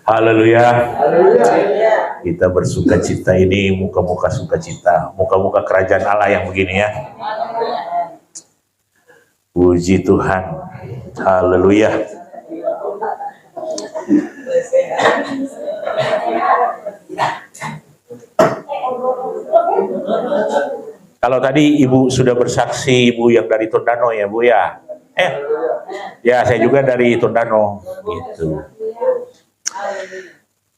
Haleluya. Haleluya. Kita bersuka cita ini, muka-muka sukacita, muka-muka kerajaan Allah yang begini ya. Puji Tuhan. Haleluya. Kalau tadi Ibu sudah bersaksi, Ibu yang dari Tondano ya Bu ya. Ya saya juga dari Tondano gitu.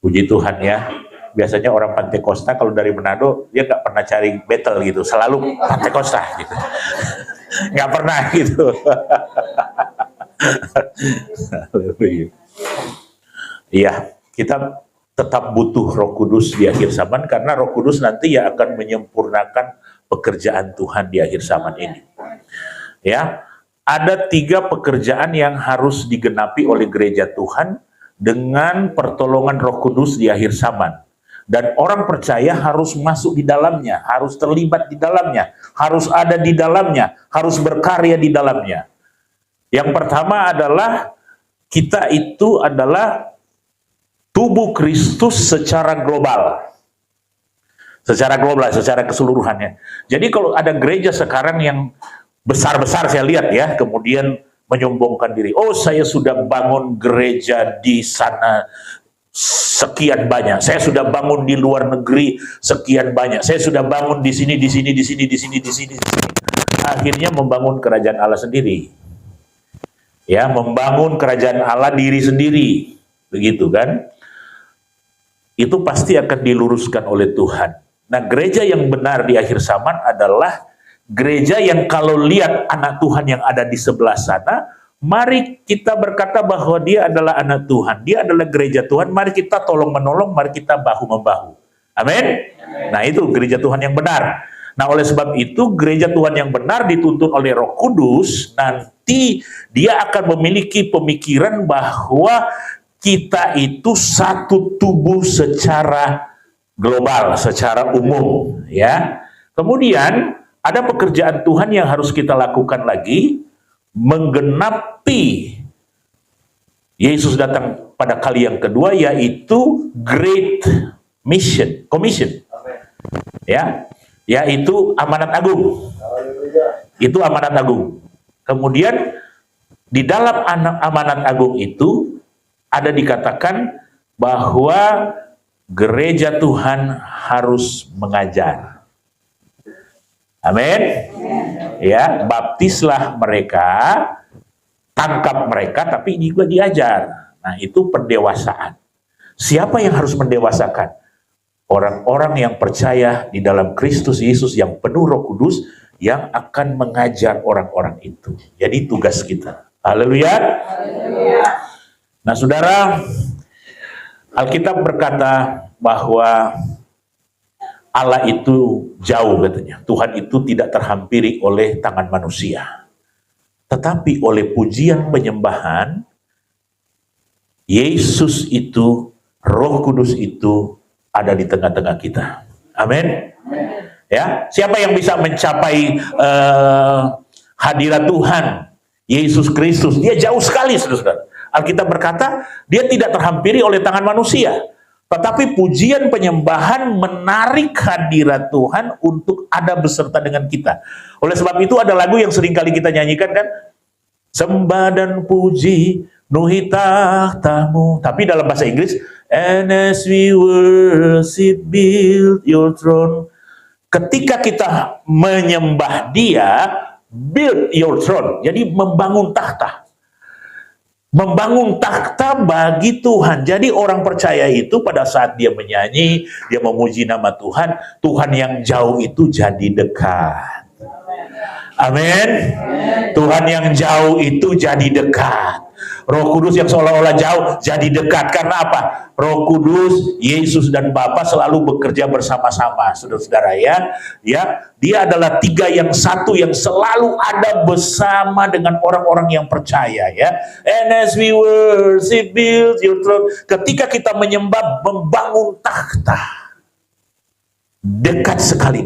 Puji Tuhan ya. Biasanya orang Pantai Costa kalau dari Manado dia nggak pernah cari battle gitu, selalu Pantai Costa gitu. Nggak pernah gitu. Iya, kita tetap butuh Roh Kudus di akhir zaman karena Roh Kudus nanti ya akan menyempurnakan pekerjaan Tuhan di akhir zaman ini. Ya, ada 3 pekerjaan yang harus digenapi oleh gereja Tuhan dengan pertolongan Roh Kudus di akhir zaman. Dan orang percaya harus masuk di dalamnya, harus terlibat di dalamnya, harus ada di dalamnya, harus berkarya di dalamnya. Yang pertama adalah kita itu adalah tubuh Kristus secara global. Secara global, secara keseluruhannya. Jadi kalau ada gereja sekarang yang besar-besar saya lihat ya, kemudian menyombongkan diri. Oh, saya sudah bangun gereja di sana sekian banyak. Saya sudah bangun di luar negeri sekian banyak. Saya sudah bangun di sini, di sini, di sini, di sini, di sini, di sini. Akhirnya membangun kerajaan Allah sendiri. Ya, membangun kerajaan Allah diri sendiri. Begitu kan? Itu pasti akan diluruskan oleh Tuhan. Nah, gereja yang benar di akhir zaman adalah gereja yang kalau lihat anak Tuhan yang ada di sebelah sana, mari kita berkata bahwa dia adalah anak Tuhan, dia adalah gereja Tuhan, mari kita tolong-menolong, mari kita bahu-membahu. Amin? Nah, itu gereja Tuhan yang benar. Nah, oleh sebab itu, gereja Tuhan yang benar dituntun oleh Roh Kudus, nanti dia akan memiliki pemikiran bahwa kita itu satu tubuh secara global, secara umum, ya. Kemudian ada pekerjaan Tuhan yang harus kita lakukan lagi, menggenapi Yesus datang pada kali yang kedua, yaitu Great Commission, ya, yaitu amanat agung. Itu amanat agung. Kemudian di dalam amanat agung itu ada dikatakan bahwa gereja Tuhan harus mengajar. Amin. Ya, baptislah mereka, tangkap mereka, tapi juga diajar. Nah, itu pendewasaan. Siapa yang harus mendewasakan? Orang-orang yang percaya di dalam Kristus Yesus yang penuh Roh Kudus yang akan mengajar orang-orang itu. Jadi tugas kita. Haleluya. Nah, saudara, Alkitab berkata bahwa Allah itu jauh katanya. Tuhan itu tidak terhampiri oleh tangan manusia. Tetapi oleh pujian penyembahan, Yesus itu, Roh Kudus itu ada di tengah-tengah kita. Amin. Ya, siapa yang bisa mencapai hadirat Tuhan Yesus Kristus? Dia jauh sekali, saudara. Alkitab berkata, dia tidak terhampiri oleh tangan manusia. Tetapi pujian penyembahan menarik hadirat Tuhan untuk ada beserta dengan kita. Oleh sebab itu ada lagu yang sering kali kita nyanyikan kan? Sembah dan puji nuhi tahtamu. Tapi dalam bahasa Inggris, and as we worship build your throne. Ketika kita menyembah dia, build your throne. Jadi membangun tahta. Membangun takhta bagi Tuhan. Jadi orang percaya itu pada saat dia menyanyi, dia memuji nama Tuhan, Tuhan yang jauh itu jadi dekat. Amin. Tuhan yang jauh itu jadi dekat. Roh Kudus yang seolah-olah jauh jadi dekat. Karena apa? Roh Kudus, Yesus dan Bapa selalu bekerja bersama-sama, saudara-saudara ya. Ya, dia adalah 3 yang satu yang selalu ada bersama dengan orang-orang yang percaya ya. And as we worship, build your throne. Ketika kita menyembah, membangun takhta. Dekat sekali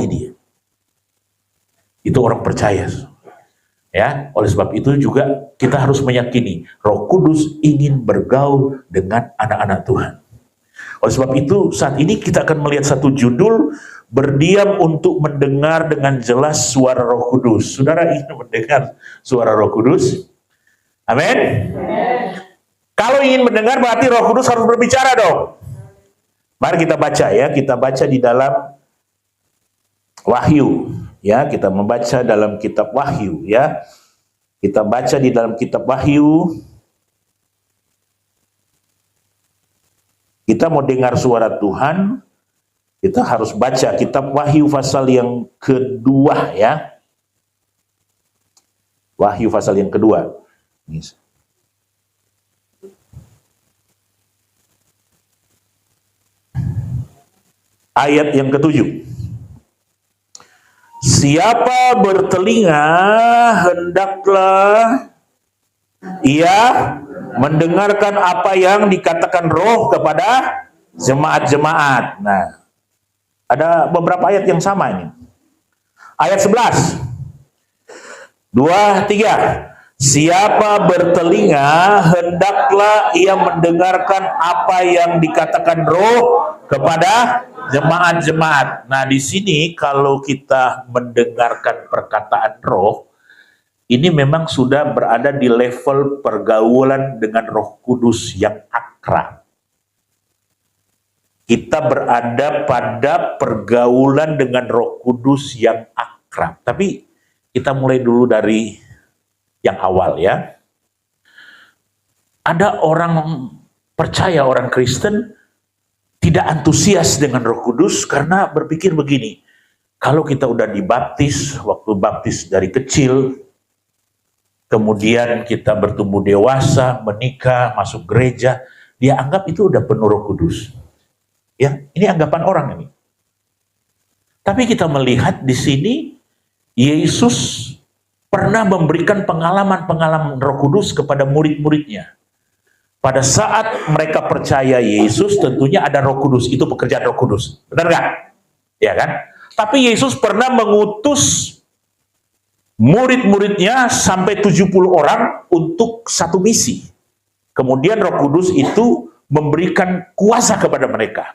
dia. Itu orang percaya. Ya, oleh sebab itu juga kita harus meyakini Roh Kudus ingin bergaul dengan anak-anak Tuhan. Oleh sebab itu saat ini kita akan melihat satu judul, berdiam untuk mendengar dengan jelas suara Roh Kudus. Saudara ingin mendengar suara Roh Kudus? Amin. Kalau ingin mendengar berarti Roh Kudus harus berbicara dong. Mari kita baca ya, kita baca di dalam Wahyu. Ya, kita membaca dalam kitab Wahyu ya. Kita baca di dalam kitab Wahyu. Kita mau dengar suara Tuhan, kita harus baca kitab Wahyu pasal yang kedua ya. Wahyu pasal yang kedua. Ayat yang ketujuh. Siapa bertelinga, hendaklah ia mendengarkan apa yang dikatakan Roh kepada jemaat-jemaat. Nah, ada beberapa ayat yang sama ini. Ayat 11. 2, 3. Siapa bertelinga, hendaklah ia mendengarkan apa yang dikatakan Roh kepada jemaat-jemaat. Nah, di sini kalau kita mendengarkan perkataan Roh, ini memang sudah berada di level pergaulan dengan Roh Kudus yang akrab. Kita berada pada pergaulan dengan Roh Kudus yang akrab. Tapi kita mulai dulu dari yang awal ya. Ada orang percaya, orang Kristen tidak antusias dengan Roh Kudus karena berpikir begini, kalau kita udah dibaptis, waktu baptis dari kecil, kemudian kita bertumbuh dewasa, menikah, masuk gereja, dia anggap itu udah penuh Roh Kudus. Ya, ini anggapan orang ini. Tapi kita melihat di sini Yesus pernah memberikan pengalaman-pengalaman Roh Kudus kepada murid-muridnya. Pada saat mereka percaya Yesus, tentunya ada Roh Kudus, itu pekerjaan Roh Kudus. Benar nggak? Ya kan? Tapi Yesus pernah mengutus murid-muridnya sampai 70 orang untuk satu misi. Kemudian Roh Kudus itu memberikan kuasa kepada mereka.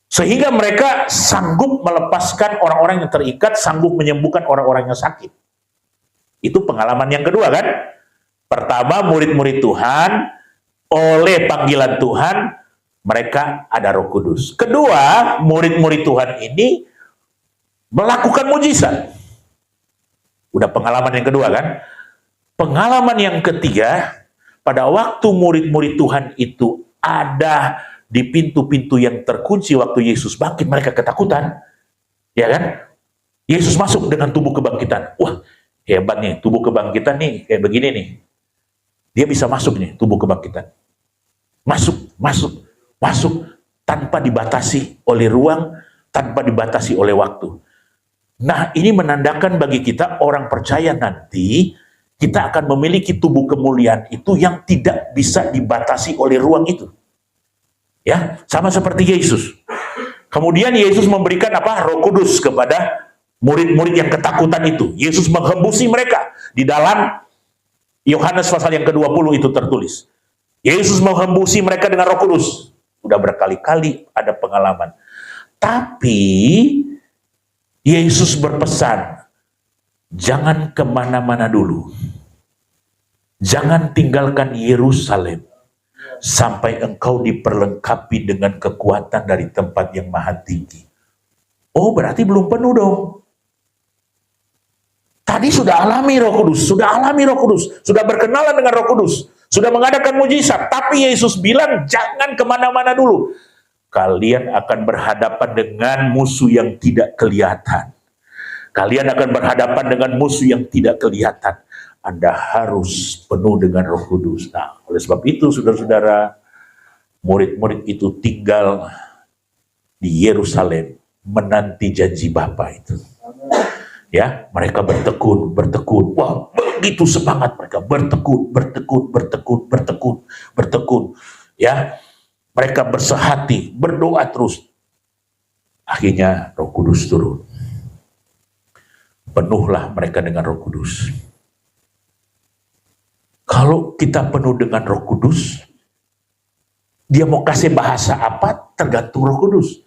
Sehingga mereka sanggup melepaskan orang-orang yang terikat, sanggup menyembuhkan orang-orang yang sakit. Itu pengalaman yang kedua kan? Pertama, murid-murid Tuhan, oleh panggilan Tuhan, mereka ada Roh Kudus. Kedua, murid-murid Tuhan ini melakukan mujizat. Udah pengalaman yang kedua kan? Pengalaman yang ketiga, pada waktu murid-murid Tuhan itu ada di pintu-pintu yang terkunci waktu Yesus bangkit, mereka ketakutan. Ya kan? Yesus masuk dengan tubuh kebangkitan. Wah, hebat nih, tubuh kebangkitan nih, kayak begini nih. Dia bisa masuk nih, tubuh kebangkitan. Masuk, tanpa dibatasi oleh ruang, tanpa dibatasi oleh waktu. Nah, ini menandakan bagi kita orang percaya nanti, kita akan memiliki tubuh kemuliaan itu yang tidak bisa dibatasi oleh ruang itu. Ya, sama seperti Yesus. Kemudian Yesus memberikan apa? Roh Kudus kepada murid-murid yang ketakutan itu. Yesus menghembusi mereka. Di dalam Yohanes pasal yang ke-20 itu tertulis. Yesus menghembusi mereka dengan Roh Kudus. Udah berkali-kali ada pengalaman. Tapi Yesus berpesan, jangan kemana-mana dulu. Jangan tinggalkan Yerusalem sampai engkau diperlengkapi dengan kekuatan dari tempat yang maha tinggi. Oh, berarti belum penuh dong. Tadi sudah alami Roh Kudus, sudah berkenalan dengan Roh Kudus, sudah mengadakan mujizat, tapi Yesus bilang jangan kemana-mana dulu. Kalian akan berhadapan dengan musuh yang tidak kelihatan. Kalian akan berhadapan dengan musuh yang tidak kelihatan. Anda harus penuh dengan Roh Kudus. Nah, oleh sebab itu, saudara-saudara, murid-murid itu tinggal di Yerusalem menanti janji Bapa itu. Ya, mereka bertekun. Wah, begitu semangat mereka, bertekun. Ya, mereka bersehati, berdoa terus. Akhirnya Roh Kudus turun. Penuhlah mereka dengan Roh Kudus. Kalau kita penuh dengan Roh Kudus, dia mau kasih bahasa apa tergantung Roh Kudus.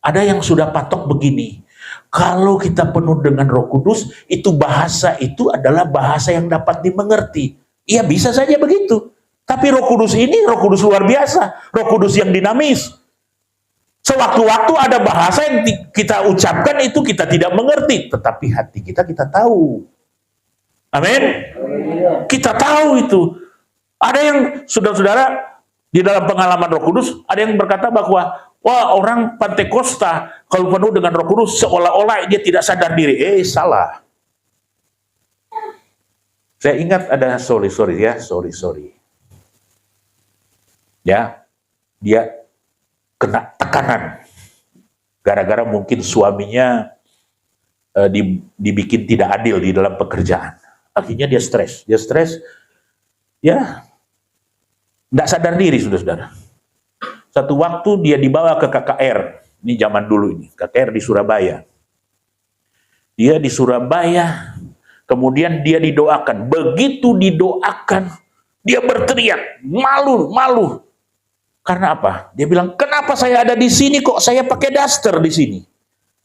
Ada yang sudah patok begini, kalau kita penuh dengan Roh Kudus, itu bahasa itu adalah bahasa yang dapat dimengerti. Iya, bisa saja begitu. Tapi Roh Kudus ini Roh Kudus luar biasa, Roh Kudus yang dinamis. Sewaktu-waktu ada bahasa yang kita ucapkan itu kita tidak mengerti, tetapi hati kita tahu. Amin. Kita tahu itu. Ada yang saudara-saudara di dalam pengalaman Roh Kudus, ada yang berkata bahwa wah, orang Pantekosta kalau penuh dengan Roh Kudus seolah-olah dia tidak sadar diri. Salah. Saya ingat ada sorry. Ya, dia kena tekanan gara-gara mungkin suaminya dibikin tidak adil di dalam pekerjaan. Akhirnya dia stres, ya, tidak sadar diri, saudara-saudara. Satu waktu dia dibawa ke KKR, ini zaman dulu ini, KKR di Surabaya. Dia di Surabaya, kemudian dia didoakan. Begitu didoakan, dia berteriak, malu. Karena apa? Dia bilang, kenapa saya ada di sini kok saya pakai daster di sini?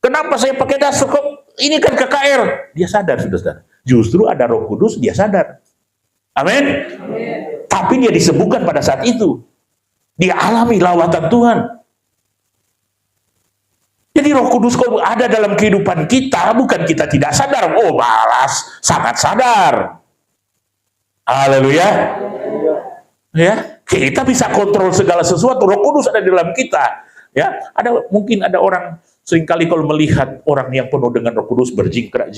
Kenapa saya pakai daster kok? Ini kan KKR. Dia sadar, saudara-saudara. Justru ada Roh Kudus, dia sadar. Amin. Tapi dia disembuhkan pada saat itu. Dia alami lawatan Tuhan. Jadi Roh Kudus kalau ada dalam kehidupan kita, bukan kita tidak sadar. Oh, balas, sangat sadar. Haleluya. Ya, kita bisa kontrol segala sesuatu. Roh Kudus ada di dalam kita. Ya, mungkin ada orang seringkali kalau melihat orang yang penuh dengan Roh Kudus berjingkrak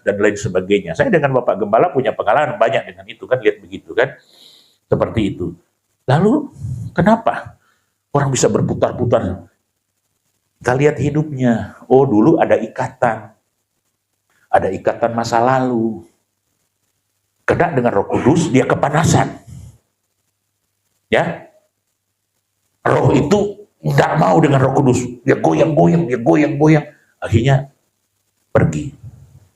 dan lain sebagainya. Saya dengan Bapak Gembala punya pengalaman banyak dengan itu kan, lihat begitu kan, seperti itu. Lalu kenapa orang bisa berputar-putar? Kita lihat hidupnya. Oh, dulu ada ikatan masa lalu. Kena dengan Roh Kudus, dia kepanasan. Ya, roh itu nggak mau dengan Roh Kudus, dia goyang, akhirnya pergi.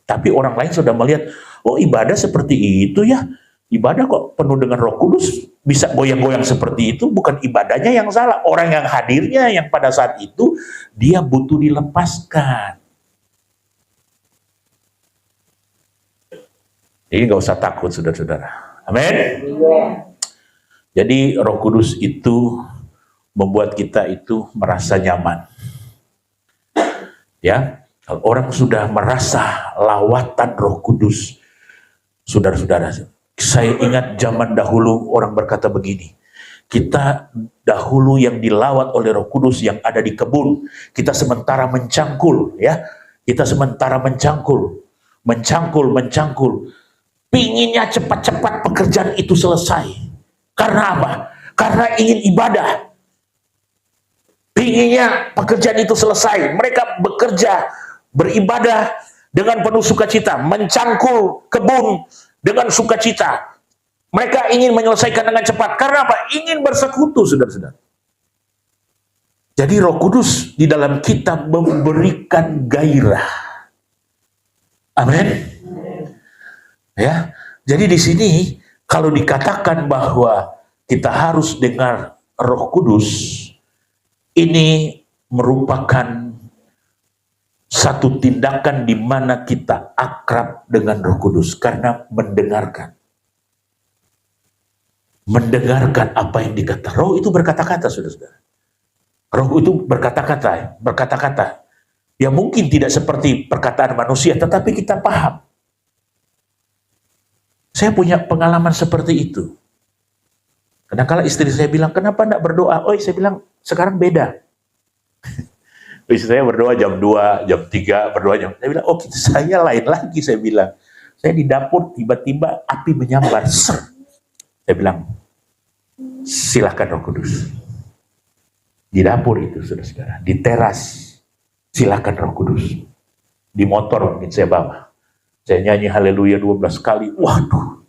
Tapi orang lain sudah melihat, oh ibadah seperti itu ya, ibadah kok penuh dengan Roh Kudus, bisa goyang-goyang seperti itu, bukan ibadahnya yang salah, orang yang hadirnya yang pada saat itu dia butuh dilepaskan. Jadi nggak usah takut, saudara-saudara. Amin. Jadi Roh Kudus itu membuat kita itu merasa nyaman. Ya, kalau orang sudah merasa lawatan Roh Kudus, saudara-saudara, saya ingat zaman dahulu orang berkata begini, kita dahulu yang dilawat oleh Roh Kudus yang ada di kebun, kita sementara mencangkul, ya, kita sementara mencangkul, pinginnya cepat-cepat pekerjaan itu selesai. Karena apa? Karena ingin ibadah. Pinginnya pekerjaan itu selesai. Mereka bekerja, beribadah dengan penuh sukacita, mencangkul kebun dengan sukacita. Mereka ingin menyelesaikan dengan cepat. Karena apa? Ingin bersekutu, saudara-saudara. Jadi Roh Kudus di dalam kita memberikan gairah. Amin. Ya. Jadi di sini kalau dikatakan bahwa kita harus dengar Roh Kudus, ini merupakan satu tindakan di mana kita akrab dengan Roh Kudus karena mendengarkan apa yang dikatakan. Roh itu berkata-kata, saudara-saudara. Roh itu berkata-kata. Ya mungkin tidak seperti perkataan manusia, tetapi kita paham. Saya punya pengalaman seperti itu. Kadang-kala istri saya bilang, kenapa enggak berdoa? Oh, saya bilang, sekarang beda. Istri saya berdoa jam 2, jam 3, berdoa jam... Saya bilang, oh saya lain lagi, saya bilang. Saya di dapur, tiba-tiba api menyambar. Ser. Saya bilang, silakan Roh Kudus. Di dapur itu, saudara-saudara. Di teras, silakan Roh Kudus. Di motor mungkin saya bawa. Saya nyanyi haleluya 12 kali. Waduh.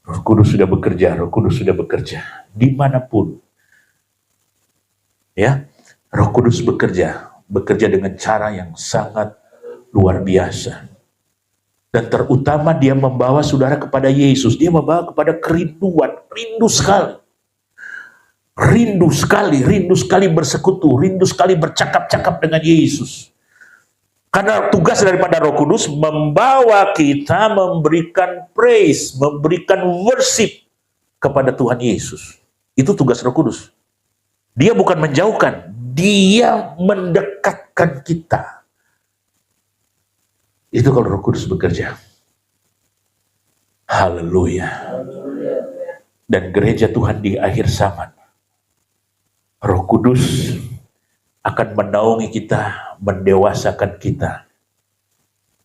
Roh Kudus sudah bekerja, Roh Kudus sudah bekerja. Dimanapun. Ya, Roh Kudus bekerja dengan cara yang sangat luar biasa. Dan terutama dia membawa saudara kepada Yesus. Dia membawa kepada kerinduan. Rindu sekali. Rindu sekali bersekutu. Rindu sekali bercakap-cakap dengan Yesus. Karena tugas daripada Roh Kudus membawa kita memberikan praise, memberikan worship kepada Tuhan Yesus. Itu tugas Roh Kudus. Dia bukan menjauhkan, dia mendekatkan kita. Itu kalau Roh Kudus bekerja. Haleluya. Dan gereja Tuhan di akhir zaman, Roh Kudus akan menaungi kita, mendewasakan kita.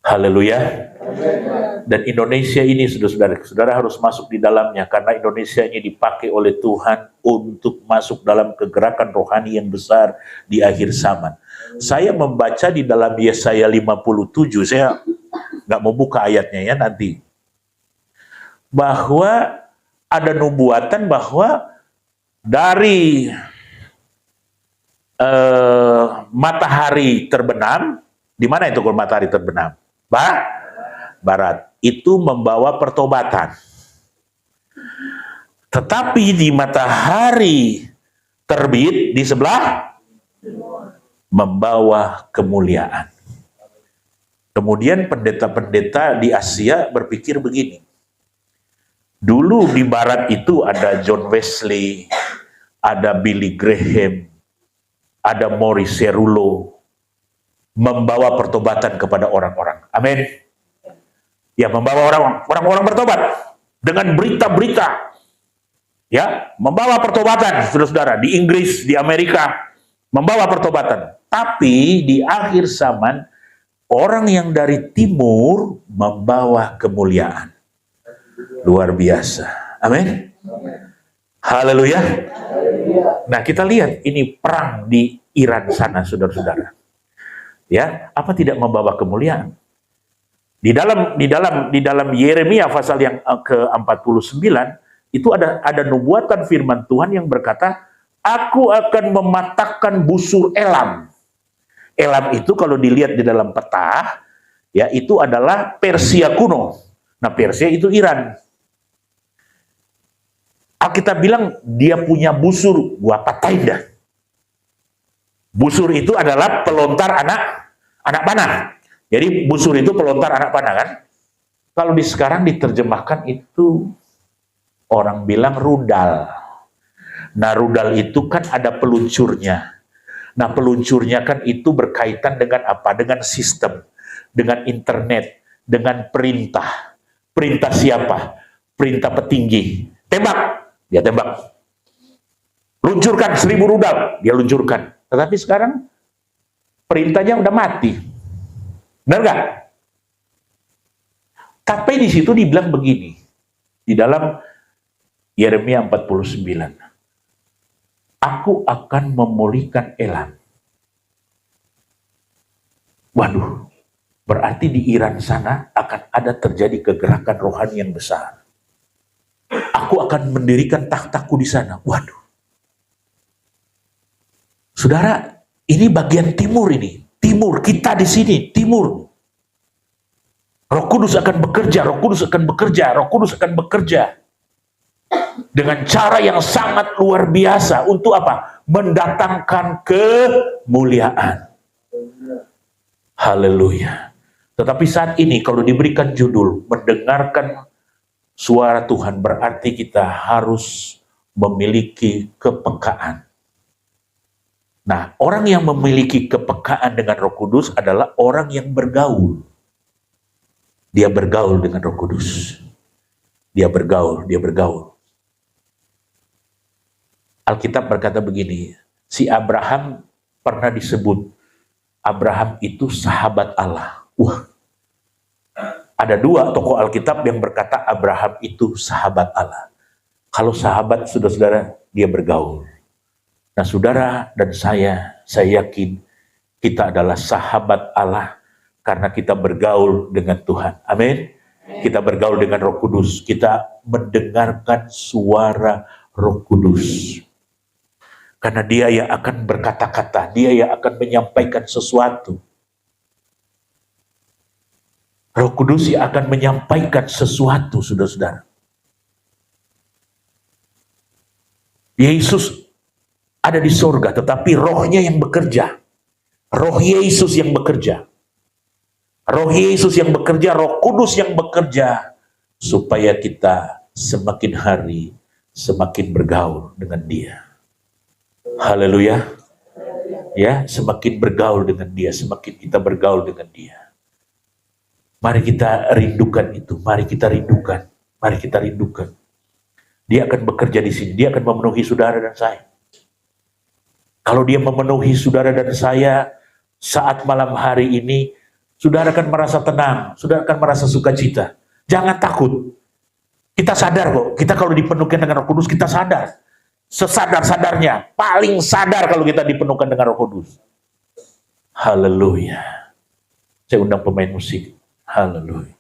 Haleluya. Dan Indonesia ini, saudara harus masuk di dalamnya, karena Indonesia ini dipakai oleh Tuhan untuk masuk dalam kegerakan rohani yang besar di akhir zaman. Saya membaca di dalam Yesaya 57, saya nggak mau buka ayatnya ya nanti, bahwa ada nubuatan bahwa dari matahari terbenam, di mana itu kalau matahari terbenam? Barat. Itu membawa pertobatan. Tetapi di matahari terbit di sebelah membawa kemuliaan. Kemudian pendeta-pendeta di Asia berpikir begini. Dulu di barat itu ada John Wesley, ada Billy Graham, ada Morris Cerullo, membawa pertobatan kepada orang-orang. Amin. Ya, membawa orang-orang bertobat dengan berita-berita. Ya, membawa pertobatan, saudara-saudara, di Inggris, di Amerika, membawa pertobatan. Tapi di akhir zaman, orang yang dari timur membawa kemuliaan. Luar biasa. Amin. Haleluya. Nah, kita lihat ini perang di Iran sana, saudara-saudara. Ya, apa tidak membawa kemuliaan? Di dalam Yeremia pasal yang ke-49 itu ada nubuatan firman Tuhan yang berkata, aku akan mematahkan busur Elam. Elam itu kalau dilihat di dalam peta, ya itu adalah Persia kuno. Nah, Persia itu Iran. Alkitab bilang dia punya busur, gua patahin dah. Busur itu adalah pelontar anak panah. Jadi busur itu pelontar anak panah kan? Kalau sekarang diterjemahkan itu orang bilang rudal. Nah, rudal itu kan ada peluncurnya. Nah, peluncurnya kan itu berkaitan dengan apa? Dengan sistem, dengan internet, dengan perintah. Perintah siapa? Perintah petinggi. Tembak, dia tembak. Luncurkan 1000 rudal, dia luncurkan. Tetapi sekarang perintahnya udah mati. Benar nggak? Tapi di situ dibilang begini, di dalam Yeremia 49, aku akan memulihkan Elam. Waduh, berarti di Iran sana akan ada terjadi kegerakan rohani yang besar. Aku akan mendirikan takhtaku di sana. Waduh. Saudara, ini bagian timur ini. Timur, kita di sini, timur. Roh Kudus akan bekerja, Roh Kudus akan bekerja, Roh Kudus akan bekerja. Dengan cara yang sangat luar biasa. Untuk apa? Mendatangkan kemuliaan. Haleluya. Tetapi saat ini kalau diberikan judul, mendengarkan suara Tuhan, berarti kita harus memiliki kepekaan. Nah, orang yang memiliki kepekaan dengan Roh Kudus adalah orang yang bergaul. Dia bergaul dengan Roh Kudus. Dia bergaul. Alkitab berkata begini, si Abraham pernah disebut, Abraham itu sahabat Allah. Wah, ada 2 tokoh Alkitab yang berkata Abraham itu sahabat Allah. Kalau sahabat, saudara-saudara, dia bergaul. Nah, saudara dan saya yakin kita adalah sahabat Allah karena kita bergaul dengan Tuhan. Amin. Kita bergaul dengan Roh Kudus. Kita mendengarkan suara Roh Kudus. Karena dia yang akan berkata-kata, dia yang akan menyampaikan sesuatu. Roh Kudus yang akan menyampaikan sesuatu, saudara-saudara. Yesus ada di sorga, tetapi rohnya yang bekerja. Roh Yesus yang bekerja. Roh Yesus yang bekerja, Roh Kudus yang bekerja, supaya kita semakin hari semakin bergaul dengan Dia. Haleluya. Ya, semakin bergaul dengan Dia, semakin kita bergaul dengan Dia. Mari kita rindukan itu, mari kita rindukan, mari kita rindukan. Dia akan bekerja di sini, Dia akan memenuhi saudara dan saya. Kalau Dia memenuhi saudara dan saya saat malam hari ini, saudara akan merasa tenang, saudara akan merasa sukacita. Jangan takut. Kita sadar kok, kita kalau dipenuhkan dengan Roh Kudus, kita sadar. Sesadar-sadarnya, paling sadar kalau kita dipenuhkan dengan Roh Kudus. Haleluya. Saya undang pemain musik. Haleluya.